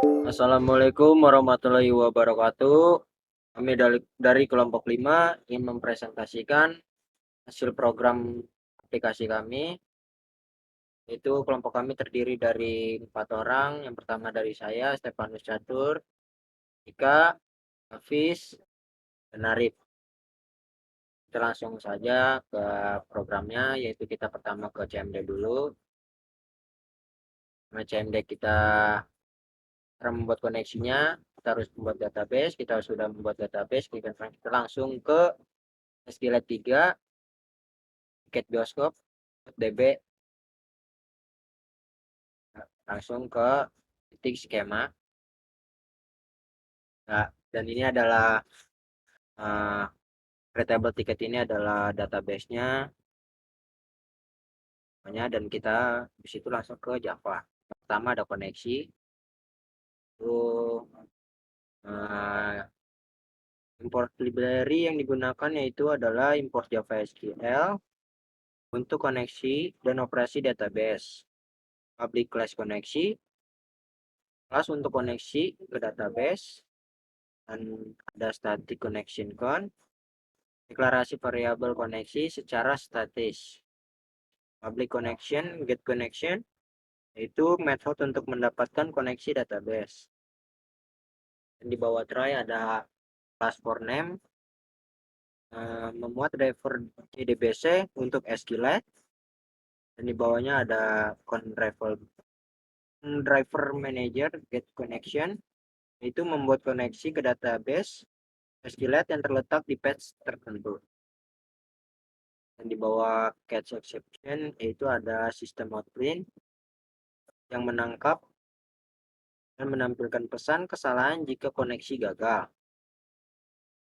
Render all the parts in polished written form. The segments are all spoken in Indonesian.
Assalamualaikum warahmatullahi wabarakatuh. Kami dari kelompok 5 ingin mempresentasikan hasil program aplikasi kami. Itu kelompok kami terdiri dari 4 orang. Yang pertama dari saya, Stefanus Catur, Ika, Hafiz, dan Arif. Kita langsung saja ke programnya, yaitu kita pertama ke CMD dulu. Nah, CMD kita cara membuat koneksinya, kita harus membuat database. Kita sudah membuat database, kita langsung ke SQLite 3, tiket bioskop, DB, langsung ke titik skema. Nah, dan ini adalah uh, retable tiket ini adalah database-nya, dan kita di situ langsung ke Java. Pertama ada koneksi, itu uh, import library yang digunakan yaitu adalah import Java SQL untuk koneksi dan operasi database. Public class koneksi, kelas untuk koneksi ke database, dan ada static connection con, deklarasi variabel koneksi secara statis. Public connection, get connection, yaitu metode untuk mendapatkan koneksi database. Dan di bawah try ada class for name, memuat driver JDBC untuk SQLite, dan di bawahnya ada driver manager get connection, yaitu membuat koneksi ke database SQLite yang terletak di page tertentu. Dan di bawah catch exception yaitu ada sistem outprint yang menangkap dan menampilkan pesan kesalahan jika koneksi gagal.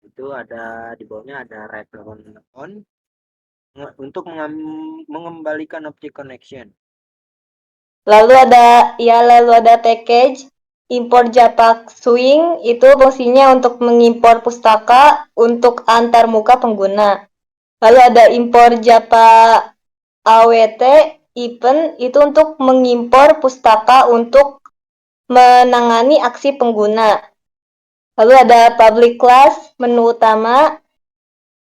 Itu ada di bawahnya ada return on untuk mengembalikan objek connection. Lalu ada package import Java Swing, itu fungsinya untuk mengimpor pustaka untuk antar muka pengguna. Lalu ada import Java AWT event, itu untuk mengimpor pustaka untuk menangani aksi pengguna. Lalu ada public class, menu utama,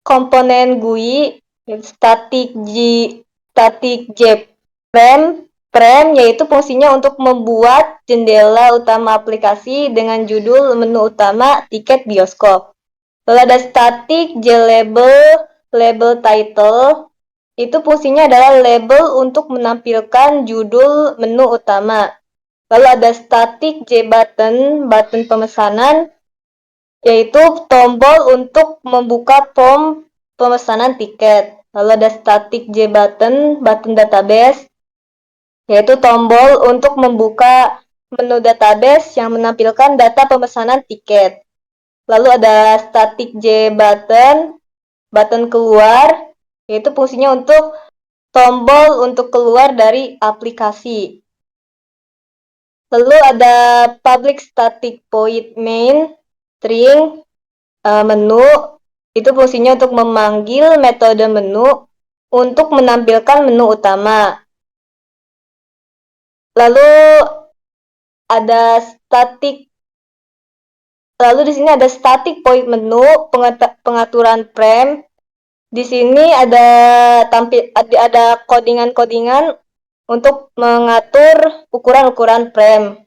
komponen GUI, static frame, yaitu fungsinya untuk membuat jendela utama aplikasi dengan judul menu utama tiket bioskop. Lalu ada static label title, itu fungsinya adalah label untuk menampilkan judul menu utama. Lalu ada static button pemesanan, yaitu tombol untuk membuka form pemesanan tiket. Lalu ada static button database, yaitu tombol untuk membuka menu database yang menampilkan data pemesanan tiket. Lalu ada static button keluar, yaitu fungsinya untuk tombol untuk keluar dari aplikasi. Lalu ada public static void main string menu, itu fungsinya untuk memanggil metode menu untuk menampilkan menu utama. Lalu ada di sini ada static void menu, pengaturan frame. Di sini ada codingan-codingan untuk mengatur ukuran-ukuran frame.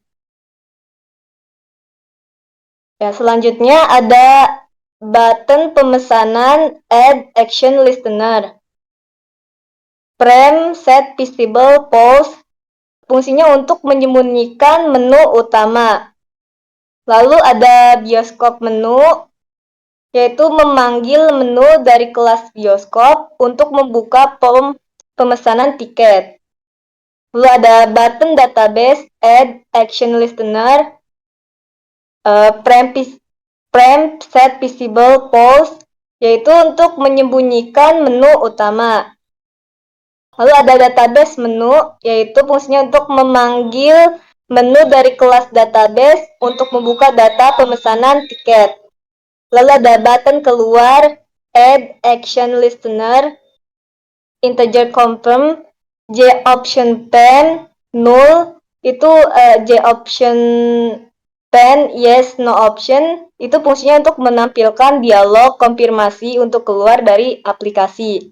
Ya, selanjutnya ada button pemesanan add action listener. Frame set visible pause, fungsinya untuk menyembunyikan menu utama. Lalu ada bioskop menu, yaitu memanggil menu dari kelas bioskop untuk membuka form pemesanan tiket. Lalu ada button database add action listener, frame set visible pause, yaitu untuk menyembunyikan menu utama. Lalu ada database menu, yaitu fungsinya untuk memanggil menu dari kelas database untuk membuka data pemesanan tiket. Lalu ada button keluar, add action listener, integer confirm, J option 10, null, itu J option pen yes no option itu fungsinya untuk menampilkan dialog konfirmasi untuk keluar dari aplikasi.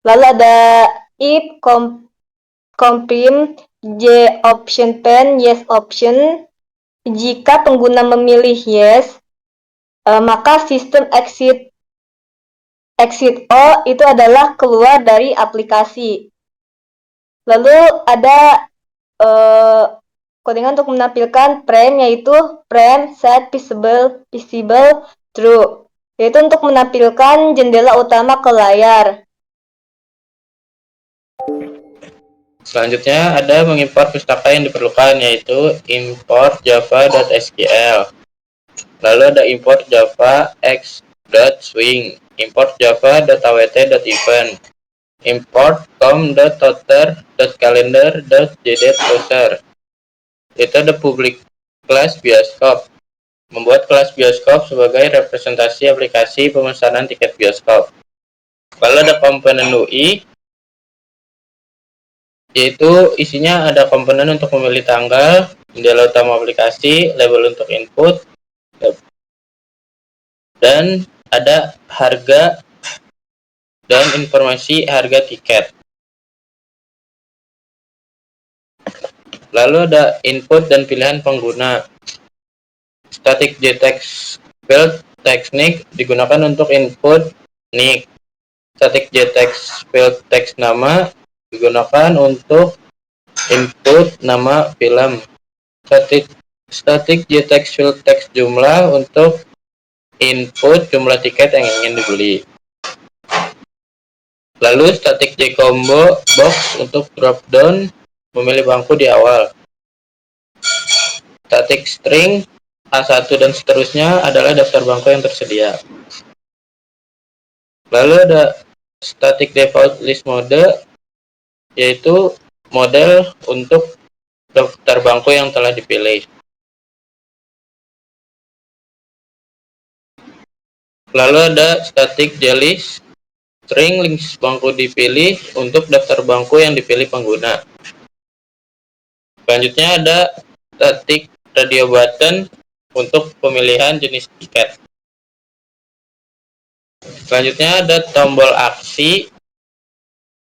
Lalu ada if confirm J option pen yes option. Jika pengguna memilih yes, maka sistem exit O itu adalah keluar dari aplikasi. Lalu ada codingan untuk menampilkan frame, yaitu frame set visible true, yaitu untuk menampilkan jendela utama ke layar. Selanjutnya ada mengimport pustaka yang diperlukan, yaitu import java.sql. Lalu ada import java x.swing, import java.awt.event, import com.toter.calendar.jdbrowser. Itu ada public class bioskop, membuat kelas bioskop sebagai representasi aplikasi pemesanan tiket bioskop. Lalu ada komponen UI, yaitu isinya ada komponen untuk memilih tanggal, jendela utama aplikasi, label untuk input, dan ada harga dan informasi harga tiket. Lalu ada input dan pilihan pengguna. Static JText field text nick digunakan untuk input nick. Static JText field text nama digunakan untuk input nama film. Static JText field text jumlah untuk input jumlah tiket yang ingin dibeli. Lalu static JCombo box untuk drop down memilih bangku di awal. Static string A1 dan seterusnya adalah daftar bangku yang tersedia. Lalu ada static default list mode, yaitu model untuk daftar bangku yang telah dipilih. Lalu ada static JList, string list bangku dipilih untuk daftar bangku yang dipilih pengguna. Selanjutnya ada static radio button untuk pemilihan jenis tiket. Selanjutnya ada tombol aksi,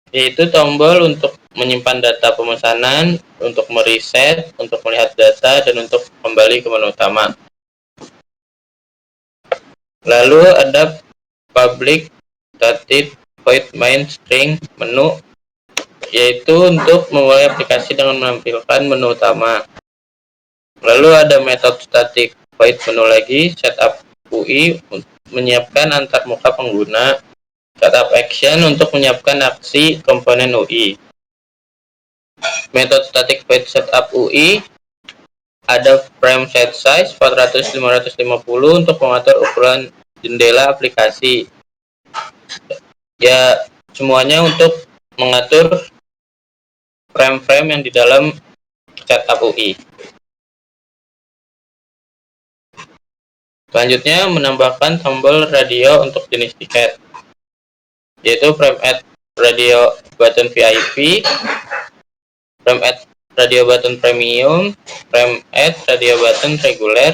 yaitu tombol untuk menyimpan data pemesanan, untuk mereset, untuk melihat data, dan untuk kembali ke menu utama. Lalu ada public static void main string menu, yaitu untuk memulai aplikasi dengan menampilkan menu utama. Lalu ada metode static void menu lagi, setup UI menyiapkan antar muka pengguna, setup action untuk menyiapkan aksi komponen UI. Metode static void setup UI ada frame set size 400-550 untuk mengatur ukuran jendela aplikasi. Ya, semuanya untuk mengatur frame-frame yang di dalam setup UI. Selanjutnya menambahkan tombol radio untuk jenis tiket, yaitu frame add radio button VIP, frame add radio button premium, frame add radio button reguler,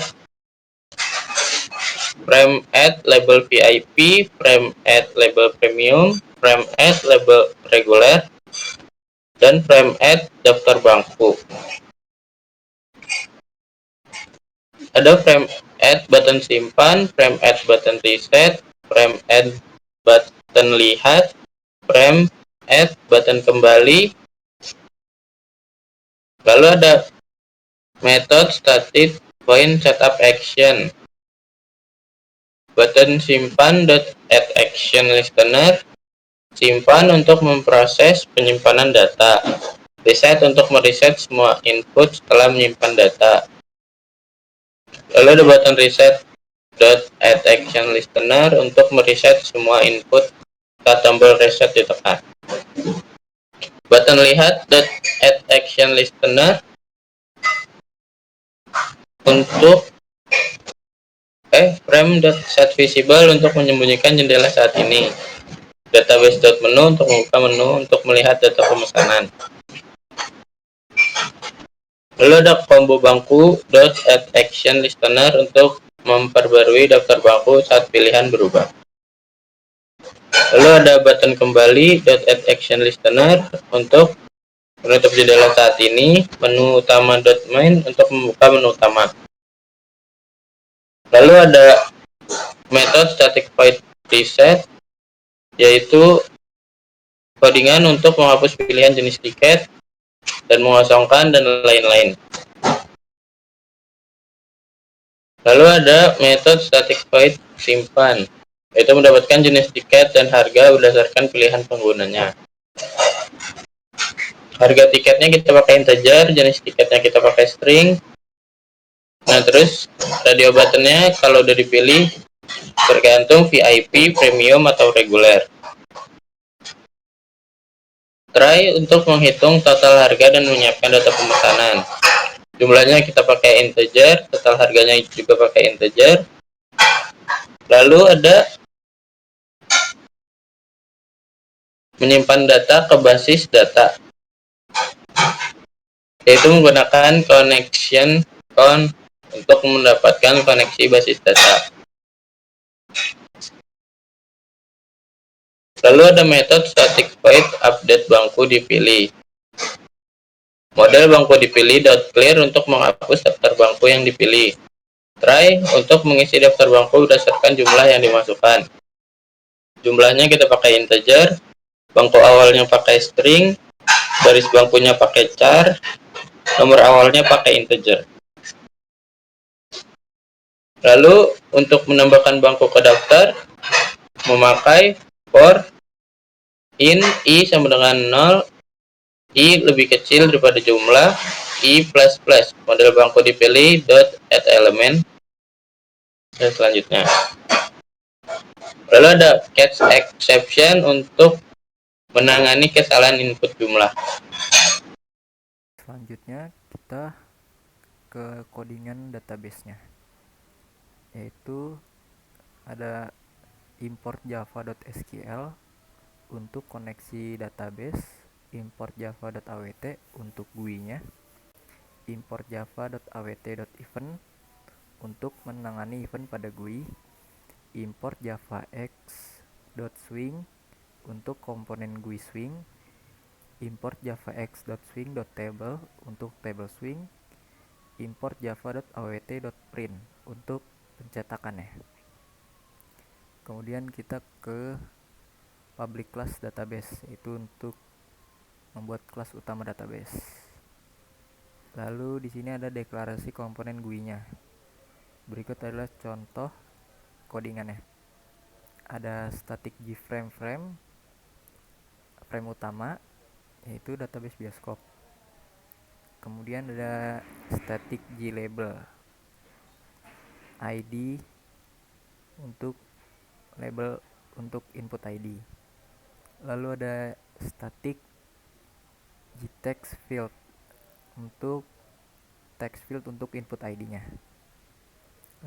frame add label VIP, frame add label premium, frame add label reguler, dan frame add daftar bangku. Ada frame add button simpan, frame add button reset, frame add button lihat, frame add button kembali. Lalu ada method static point setup action, button simpan add action listener, simpan untuk memproses penyimpanan data, reset untuk mereset semua input setelah menyimpan data. Lalu ada button reset add action listener untuk mereset semua input saat tombol reset ditekan. Button lihat add action listener untuk frame set visible untuk menyembunyikan jendela saat ini. Database menu untuk membuka menu untuk melihat data pemesanan. Lalu ada combo bangku .add action listener untuk memperbarui daftar bangku saat pilihan berubah. Lalu ada button kembali .add action listener untuk menutup jendela saat ini, menu utama .main untuk membuka menu utama. Lalu ada method static void preset, yaitu codingan untuk menghapus pilihan jenis tiket dan mengosongkan dan lain-lain. Lalu ada metode static void simpan, yaitu mendapatkan jenis tiket dan harga berdasarkan pilihan penggunanya. Harga tiketnya kita pakai integer, jenis tiketnya kita pakai string. Nah, terus radio buttonnya kalau udah dipilih tergantung VIP, premium, atau reguler. Try untuk menghitung total harga dan menyiapkan data pemesanan. Jumlahnya kita pakai integer, total harganya juga pakai integer. Lalu ada menyimpan data ke basis data, yaitu menggunakan connection con untuk mendapatkan koneksi basis data. Lalu ada metode static void update bangku dipilih. Model bangku dipilih .clear untuk menghapus daftar bangku yang dipilih. Try untuk mengisi daftar bangku berdasarkan jumlah yang dimasukkan. Jumlahnya kita pakai integer, bangku awalnya pakai string, baris bangkunya pakai char, nomor awalnya pakai integer. Lalu untuk menambahkan bangku ke daftar, memakai for in i sama dengan 0, i lebih kecil daripada jumlah, i plus plus, model bangku dipilih add element, dan selanjutnya. Lalu ada catch exception untuk menangani kesalahan input jumlah. Selanjutnya kita ke codingan database-nya, yaitu ada import java.sql untuk koneksi database, import java.awt untuk GUI-nya, import java.awt.event untuk menangani event pada GUI, import javax.swing untuk komponen GUI swing, import javax.swing.table untuk table swing, import java.awt.print untuk pencetakannya. Kemudian kita ke public class database, itu untuk membuat kelas utama database. Lalu di sini ada deklarasi komponen GUI-nya. Berikut adalah contoh codingannya. Ada static gframe frame utama, yaitu database bioskop. Kemudian ada static glabel ID untuk label untuk input ID. Lalu ada static gtext field untuk text field untuk input ID-nya.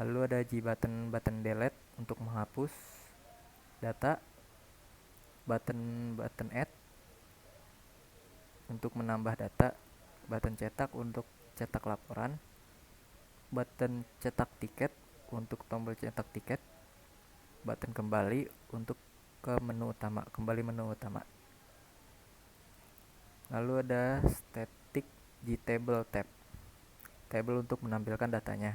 Lalu ada gbutton delete untuk menghapus data, button add untuk menambah data, button cetak untuk cetak laporan, button cetak tiket untuk tombol cetak tiket, button kembali untuk kembali menu utama. Lalu ada static gtable tab untuk menampilkan datanya.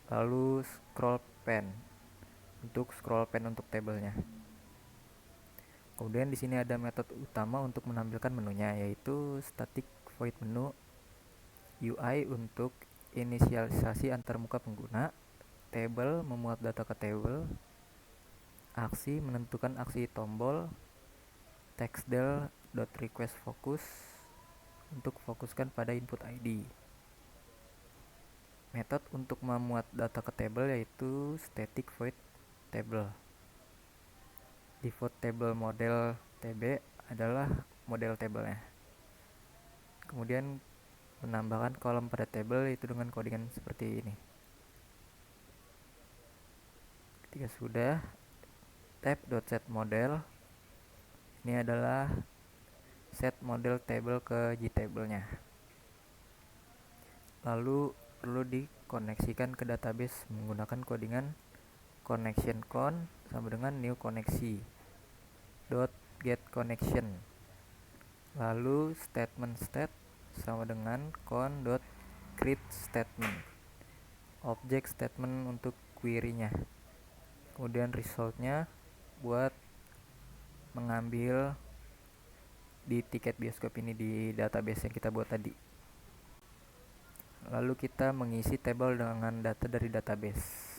Lalu scroll pen untuk tabelnya. Kemudian di sini ada metode utama untuk menampilkan menunya, yaitu static void menu, UI untuk inisialisasi antarmuka pengguna, table memuat data ke table, aksi menentukan aksi tombol, textdel.request focus untuk fokuskan pada input ID. Metode untuk memuat data ke table yaitu static void table. Default table model TB adalah model tabelnya. Kemudian menambahkan kolom pada table itu dengan codingan seperti ini. Ketika sudah, tab.set model, ini adalah set model table ke gtable-nya. lalu perlu dikoneksikan ke database menggunakan codingan connection con sama dengan new koneksi dot get connection, lalu statement state sama dengan con dot create statement, object statement untuk query-nya, kemudian resultnya buat mengambil di tiket bioskop ini di database yang kita buat tadi. Lalu kita mengisi tabel dengan data dari database.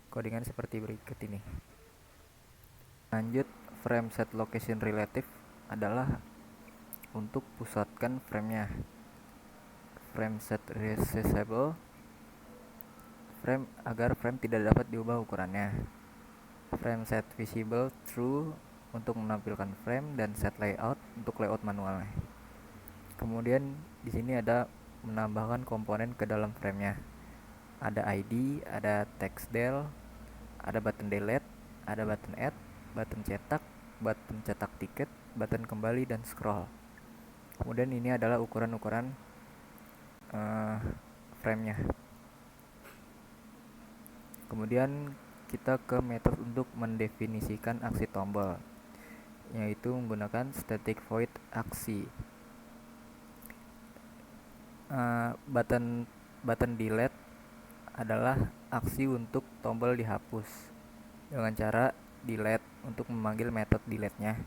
Codingan seperti berikut ini. Lanjut, frame set location relative adalah untuk pusatkan frame-nya. Frame set resizable frame agar frame tidak dapat diubah ukurannya. Frame set visible true untuk menampilkan frame dan set layout untuk layout manualnya. Kemudian di sini ada menambahkan komponen ke dalam frame-nya. Ada ID, ada text del, ada button delete, ada button add, button cetak tiket, button kembali dan scroll. Kemudian ini adalah ukuran-ukuran frame-nya. Kemudian kita ke metode untuk mendefinisikan aksi tombol, yaitu menggunakan static void aksi. Button delete adalah aksi untuk tombol dihapus dengan cara delete untuk memanggil metode delete-nya.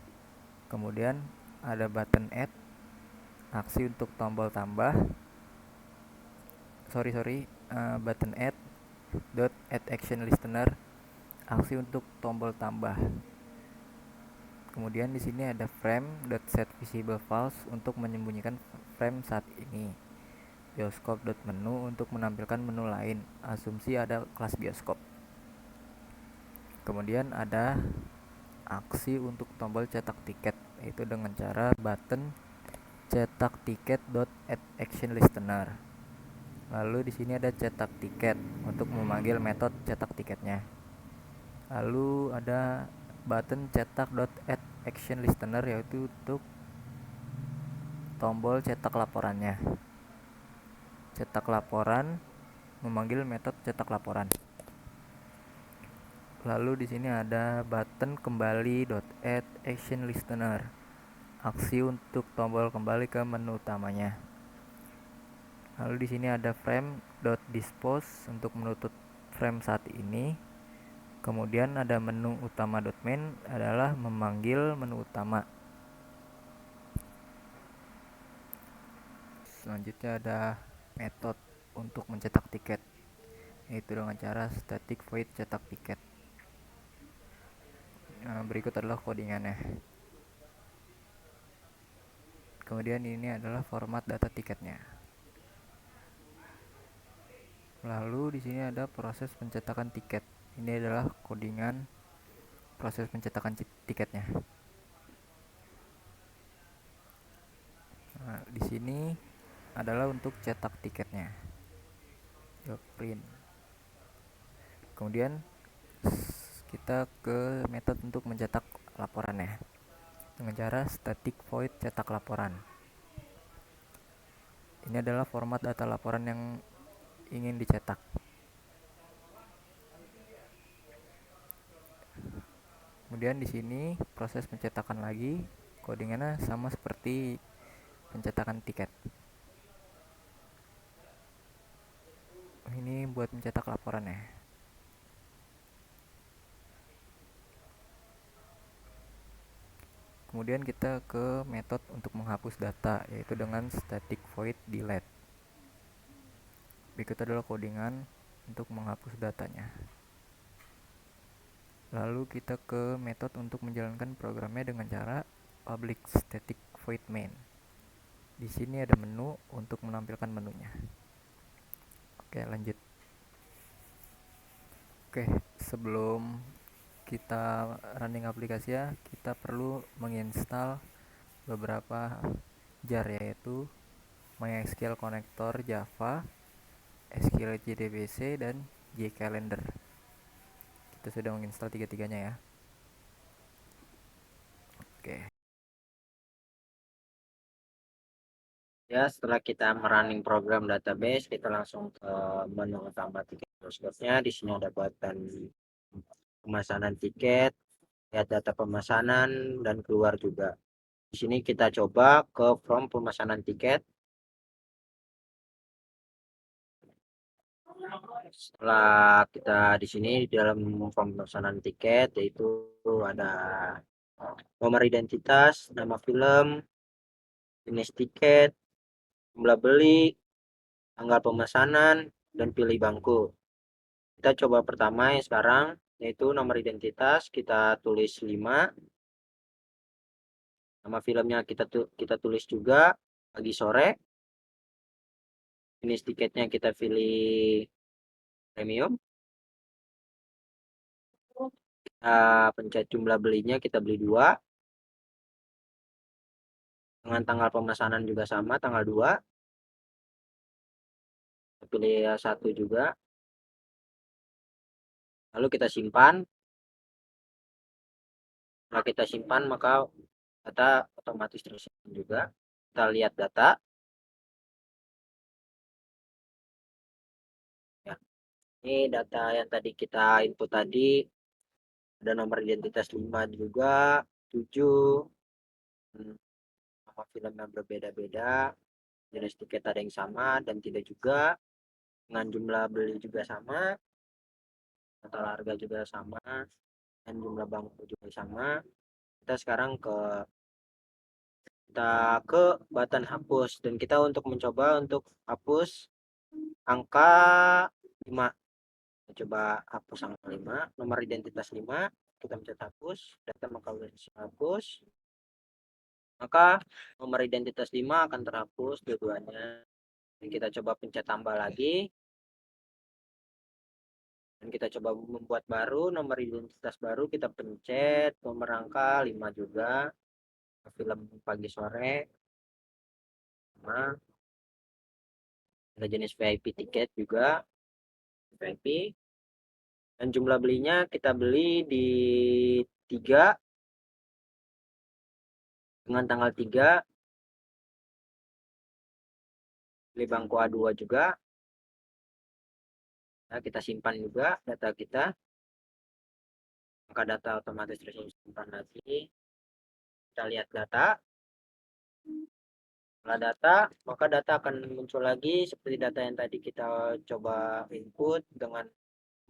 Kemudian ada button add, aksi untuk tombol tambah. Button add dot add action listener, aksi untuk tombol tambah. Kemudian di sini ada frame dot set visible false untuk menyembunyikan frame saat ini. Bioskop dot menu untuk menampilkan menu lain. Asumsi ada kelas bioskop. Kemudian ada aksi untuk tombol cetak tiket, yaitu dengan cara button cetak tiket dot add action listener. Lalu di sini ada cetak tiket untuk memanggil metode cetak tiketnya. Lalu ada button cetak dot add action listener, yaitu untuk tombol cetak laporannya. Cetak laporan memanggil metode cetak laporan. Lalu di sini ada button kembali dot add action listener, aksi untuk tombol kembali ke menu utamanya. Lalu di sini ada frame dot dispose untuk menutup frame saat ini. Kemudian ada menu utama dot main adalah memanggil menu utama. Selanjutnya ada metode untuk mencetak tiket, yaitu dengan cara static void cetak tiket. Berikut adalah codingannya. Kemudian ini adalah format data tiketnya. Lalu di sini ada proses pencetakan tiket. Ini adalah codingan proses pencetakan tiketnya. Nah, di sini adalah untuk cetak tiketnya. Print. Kemudian kita ke metode untuk mencetak laporannya dengan cara static void cetak laporan. Ini adalah format data laporan yang ingin dicetak. Kemudian di sini proses pencetakan lagi, codingannya sama seperti pencetakan tiket. Ini buat mencetak laporannya. Kemudian kita ke metode untuk menghapus data, yaitu dengan static void delete. Berikut adalah codingan untuk menghapus datanya. Lalu kita ke metode untuk menjalankan programnya dengan cara public static void main. Di sini ada menu untuk menampilkan menunya. Oke, lanjut. Oke, sebelum kita running aplikasinya, kita perlu menginstal beberapa jar, yaitu MySQL Connector Java, SQL JDBC, dan JCalendar. Kita sudah menginstal tiga-tiganya ya. Oke. Ya, setelah kita merunning program database, kita langsung ke menu utama tiket bioskopnya. Di sini ada button pemesanan tiket, lihat data pemesanan, dan keluar juga. Di sini kita coba ke form pemesanan tiket. Setelah kita di sini di dalam form pemesanan tiket, yaitu ada nomor identitas, nama film, jenis tiket, jumlah beli, tanggal pemesanan, dan pilih bangku. Kita coba pertama yang sekarang, yaitu nomor identitas, kita tulis 5. Nama filmnya kita tulis juga pagi sore. Jenis tiketnya kita pilih premium. Kita pencet jumlah belinya, kita beli 2. Dengan tanggal pemesanan juga sama, tanggal 2. Kita pilih 1 juga. Lalu kita simpan. Setelah kita simpan, maka data otomatis tersimpan juga. Kita lihat data. Ya. Ini data yang tadi kita input tadi. Ada nomor identitas 5 juga, 7. Nama film yang berbeda-beda. Jenis tiket ada yang sama dan tidak juga. Dengan jumlah beli juga sama. Total harga juga sama. Dan jumlah bangku juga sama. Kita sekarang kita ke button hapus, dan kita untuk mencoba untuk hapus angka 5. Kita coba hapus angka 5, nomor identitas 5, kita pencet hapus, data maka hapus, maka nomor identitas 5 akan terhapus dua-duanya. Dan kita coba pencet tambah lagi, dan kita coba membuat baru nomor identitas baru, kita pencet nomor angka 5 juga, film pagi sore, sama ada jenis VIP tiket juga, VIP, dan jumlah belinya kita beli di 3 dengan tanggal 3, beli bangku A2 juga. Nah, kita simpan juga data kita, maka data otomatis tersimpan lagi. Kita lihat data. Setelah data, maka data akan muncul lagi seperti data yang tadi kita coba input dengan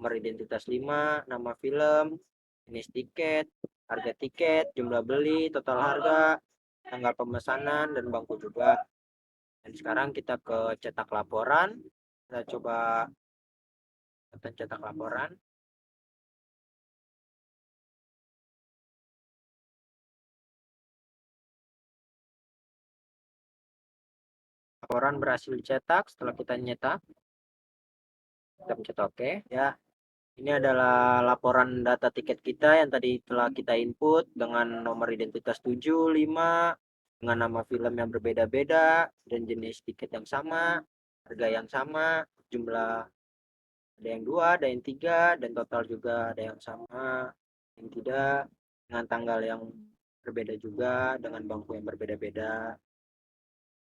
nomor identitas 5, nama film, jenis tiket, harga tiket, jumlah beli, total harga, tanggal pemesanan, dan bangku juga. Dan sekarang kita ke cetak laporan. Kita coba cetak laporan. Laporan berhasil dicetak. Setelah kita nyetak, kita pencet OK. Ya, ini adalah laporan data tiket kita yang tadi telah kita input dengan nomor identitas 7, 5, dengan nama film yang berbeda-beda, dan jenis tiket yang sama, harga yang sama, jumlah ada yang 2, ada yang 3, dan total juga ada yang sama, yang tidak, dengan tanggal yang berbeda juga, dengan bangku yang berbeda-beda.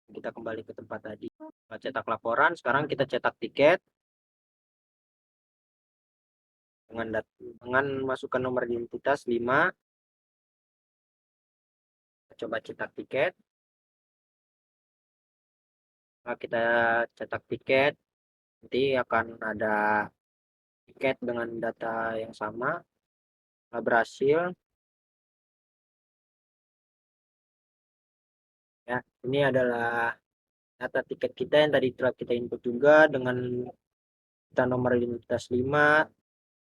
Kita kembali ke tempat tadi. Kita cetak laporan, sekarang kita cetak tiket. Dengan masukkan nomor identitas 5, coba cetak tiket. Nah, kita cetak tiket, nanti akan ada tiket dengan data yang sama. Nah, berhasil. Ya, ini adalah data tiket kita yang tadi telah kita input juga dengan data nomor identitas 5,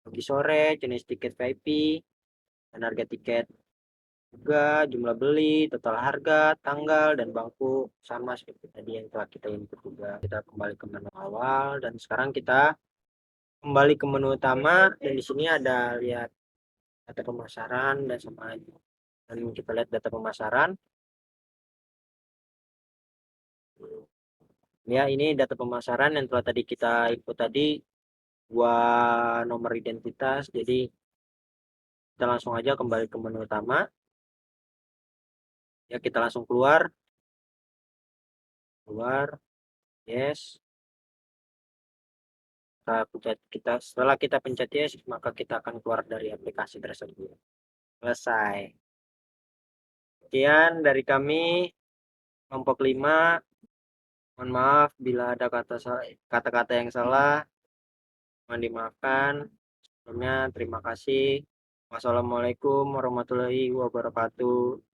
pagi sore, jenis tiket VIP, dan harga tiket juga, jumlah beli, total harga, tanggal, dan bangku sama seperti tadi yang telah kita input juga. Kita kembali ke menu awal, dan sekarang kita kembali ke menu utama, dan di sini ada lihat data pemasaran dan sama aja. Dan kita lihat data pemasaran. Ya, ini data pemasaran yang telah tadi kita input tadi, 2 nomor identitas. Jadi kita langsung aja kembali ke menu utama. Ya, kita langsung keluar keluar, yes. Setelah kita pencet yes, maka kita akan keluar dari aplikasi tersebut. Selesai. Sekian dari kami kelompok 5. Mohon maaf bila ada kata-kata yang salah. Mohon dimaafkan. Sebelumnya terima kasih. Wassalamualaikum warahmatullahi wabarakatuh.